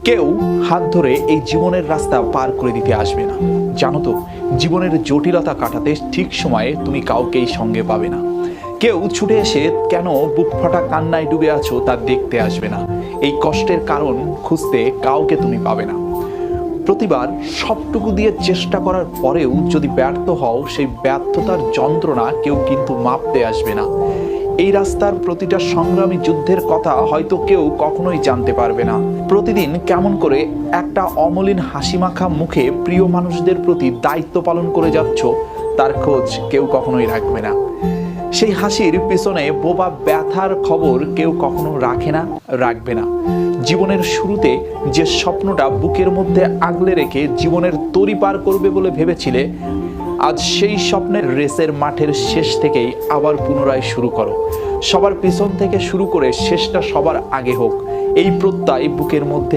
কেউ হাত ধরে এই জীবনের রাস্তা পার করে দিতে আসবে না। জানো তো, জীবনের জটিলতা কাটাতে ঠিক সময়ে তুমি কাউকেই সঙ্গে পাবে না। কেউ ছুটে এসে কেন বুক ফাটা কান্নায় ডুবে আছো তা দেখতে আসবে না। এই কষ্টের কারণ খুঁজতে কাউকে তুমি পাবে না। প্রতিবার সবটুকু দিয়ে চেষ্টা করার পরেও যদি ব্যর্থ হও, সেই ব্যর্থতার যন্ত্রণা কেউ কিন্তু মাপতে আসবে না। এই রাস্তার প্রতিটা সংগ্রামী যুদ্ধের কথা হয়তো কেউ কখনোই জানতে পারবে না। প্রতিদিন কেমন করে একটা অমলিন হাসিমাখা মুখে প্রিয় মানুষদের প্রতি দায়িত্ব পালন করে যাচ্ছ, তার খোঁজ কেউ কখনোই রাখবে না। সেই হাসির পিছনে বোবা ব্যথার খবর কেউ কখনো রাখবে না। জীবনের শুরুতে যে স্বপ্নটা বুকের মধ্যে আগলে রেখে জীবনের তরি পার করবে বলে ভেবেছিলে, আজ সেই স্বপ্নের রেসের মাঠের শেষ থেকেই আবার পুনরায় শুরু করো। সবার পিছন থেকে শুরু করে শেষটা সবার আগে হোক, এই প্রত্যয় বুকের মধ্যে